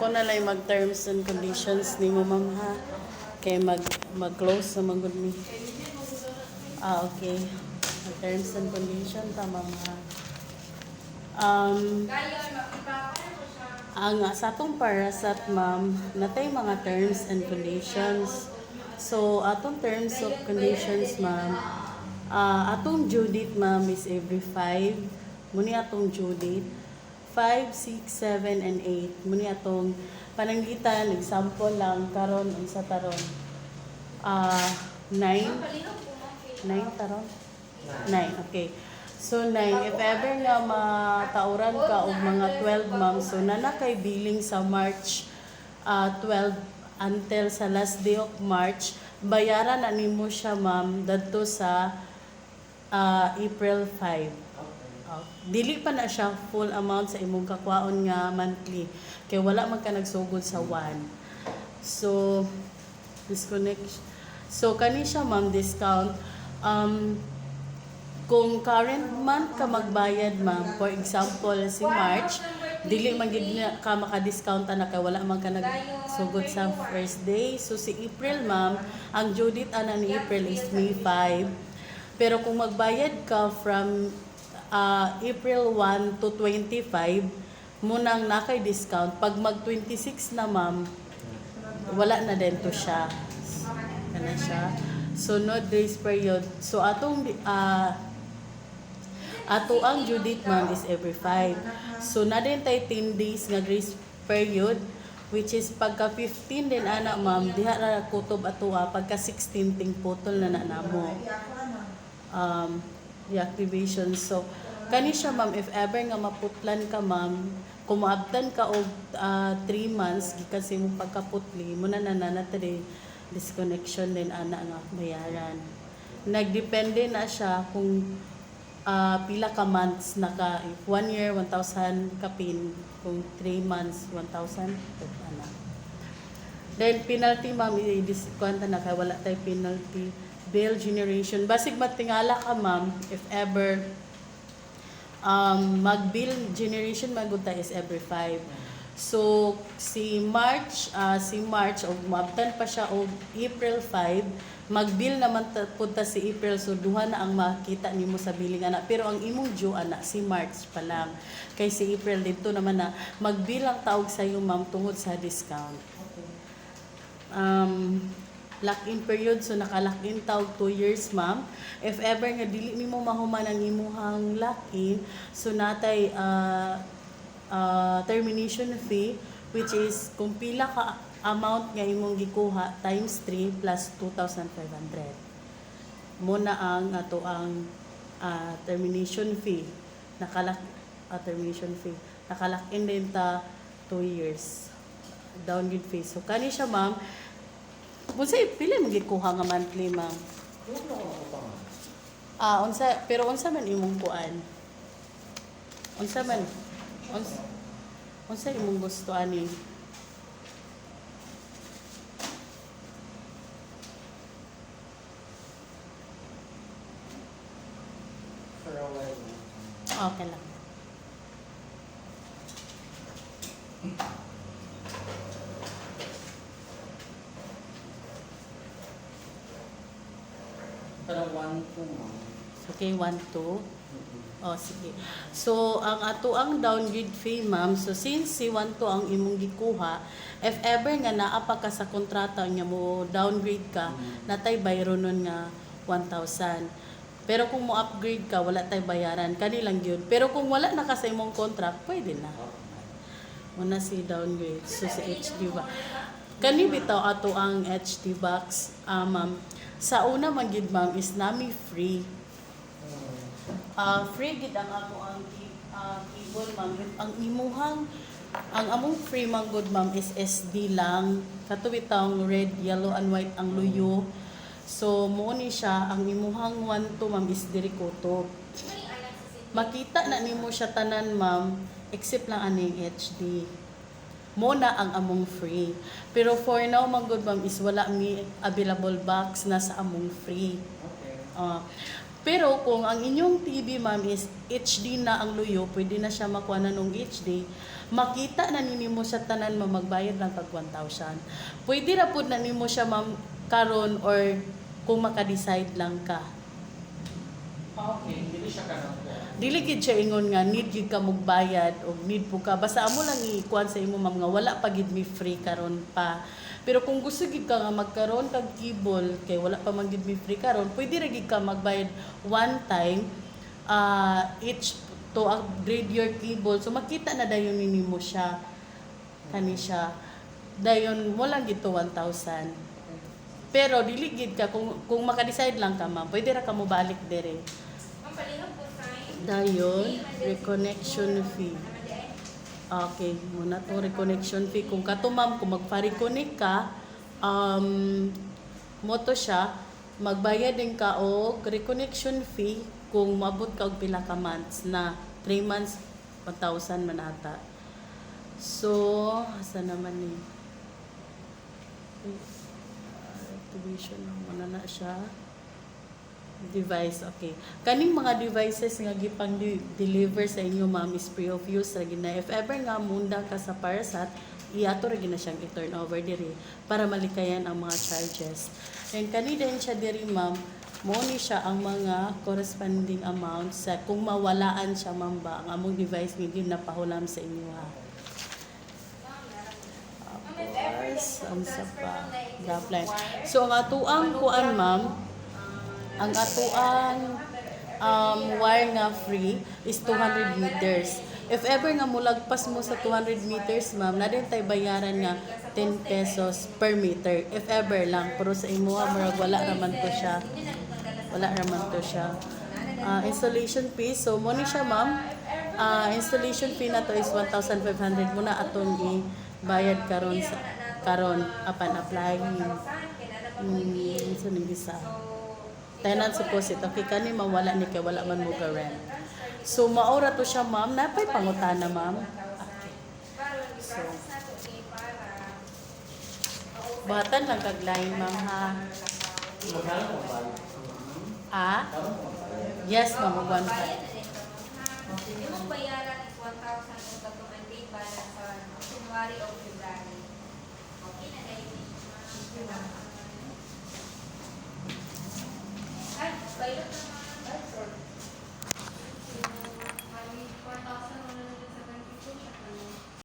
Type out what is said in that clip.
ako na lang mag terms and conditions ni mo ma'am ha. Kay mag-close na magud mi. Okay. Mag terms and conditions ta ma'am ha. Ang sa atong parasat ma'am, natay mga terms and conditions. So atong terms of conditions ma'am, atong due date ma'am is every 5. Muni atong due date 5, 6, 7, and 8. Muni atong panangitan, example lang, karon unsa taron. 9 taron? 9, okay. So 9, if ever nga matauran ka og mga 12 ma'am, so nana kay billing sa March 12 until sa last day of March, bayaran na nimo siya ma'am dadto sa April 5. Dili pa na siya full amount sa imong kakwaon nga monthly kay wala man ka nagsugod sa 1. So disconnect. So kani siya ma'am discount kung current month ka magbayad ma'am, for example si March, dili man gid ka maka-discount na kay wala man ka nagsugod sa first day. So si April ma'am, ang due date ana ni April is May 5. Pero kung magbayad ka from April 1 to 25, munang nakay discount. Pag mag 26 na ma'am, wala na din to siya. Kana siya. So no grace period. So ato ang due date ma'am is every 5. So na din tay 10 days nga grace period, which is pagka 15 din ana ma'am, diha ra kutob atoa, pagka 16 ting putol na namo. The activation. So kani siya ma'am, if ever nga maputlan ka ma'am, kung maabtan ka og 3 months gikan sa imong pagkaputli, muna na today disconnection din ana nga bayaran. Nagdepende na siya kung pila ka months naka, if 1 year 1,000 ka pin, kung 3 months 1,000 ana. Then penalty ma'am, i-discount na kay wala tay penalty. Bill generation, basig matingala ka ma'am, if ever mag-bill generation magunta is every 5. So si March og maabtan pa siya og April 5, mag-bill naman punta si April, so duha na ang makita nimo sa billing ana. Pero ang imong due ana si March pa lang. Kay si April dito naman na mag-bill ang taog sa iyo ma'am tungod sa discount. Lock-in period, so naka-lock-in tawag 2 years ma'am. If ever nga dili nimo mahuman ang imuhang lock-in, so natay termination fee, which is kung pila ka amount nga imong gikuha times 3 plus 2,500. Muna ang ato ang termination fee. Termination fee. Naka-lock-in din ta 2 years. Downgrade fee. So kani siya ma'am, unsay pila mo gikuha nga monthly ma'am? Pero unsa man imong kuan? Unsa imong gusto ani? Okay lang. Pero 1-2 ma'am. Okay, 1-2. Oh, sige. So, ang ato ang downgrade fee, ma'am, so since si 1-2 ang imong gikuha, if ever nga naa pa ka sa kontrata niya mo downgrade ka, natay bayro nun nga 1,000. Pero kung mo upgrade ka, wala tay bayaran, kanilang yun. Pero kung wala na ka sa imong contract, pwede na. Muna si downgrade. So, si HD ba? Kani bitaw ato ang HD box, ma'am. Sa una man gid ma'am is nami free. Free gid ang ako ang cable ma'am. Ang among free man good ma'am is SD lang. Kato bitaw red, yellow and white ang luyo. So mo ni siya ang imuhang 1-2 ma'am is diri kutob. Makita na nimo siya tanan ma'am except lang aning HD. Mo na ang among free. Pero for now man good ma'am is wala mi available box na sa among free. Okay. Pero kung ang inyong TV ma'am is HD na ang luyo, pwede na siya makuha na nung HD, makita na ninimo siya tanan ma'am, magbayad lang kag 1,000. Pwede ra pud na nimo siya ma'am karon or kung maka-decide lang ka. Okay, hindi siya kanon po. Dili gid siya ingon nga need gid ka magbayad o need po ka basta amo lang ikuan sa imo ma'am nga wala pa gid mi free karon pa. Pero kung gusto gid ka nga magkaroon kag cable kay wala pa man gid mi free karon, pwede ra gid ka magbayad one time each to upgrade your cable. So makita na dayon nimo siya kani siya. Dayon mo lang gid to 1,000. Pero dili gid ka kung maka-decide lang ka ma'am, pwede ra ka mo balik dire. Dayon reconnection fee. Okay, muna to reconnection fee. Kung kato ma'am, kung magpa-reconnect ka, mo to siya, magbayad din ka og reconnection fee kung mabot ka og pila ka months na 3 months 1,000 man ata. So, asa naman ni? Activation muna na siya. Device, okay. Kaning mga devices nga gipang deliver sa inyo ma'am is free of use ra gina. If ever nga munda ka sa Parasat, iato ra gina siyang i-turn over diri para malikayan ang mga charges. And kani din siya diri ma'am, mo ni siya ang mga corresponding amounts sa kung mawalaan siya ma'am ba ang among device hindi napahulam sa inyo ha. Ang sa pa. Dapline. So ang atuang kuan ma'am, ang atuang wire nga free is 200 meters. If ever nga mulagpas mo sa 200 meters, ma'am, na din tayo bayaran nga 10 pesos per meter. If ever lang. Pero sa imo, murag wala raman to siya. Wala raman to siya. Installation fee. So, mo ni siya, ma'am. Installation fee na to is 1,500 muna atong i-bayad karon upon applying. So, nagisa. Tenant deposit. Okay, kani mawala ni kay wala man mo ka rent. So maura to siya ma'am, napay pangutana ma'am. Okay. So batan lang kag line ma'am ha. Magkano po ba? Ah? Yes ma'am, 1,500. Yung bayaran is 1,000 kung pag-unpaid balance sa January o February.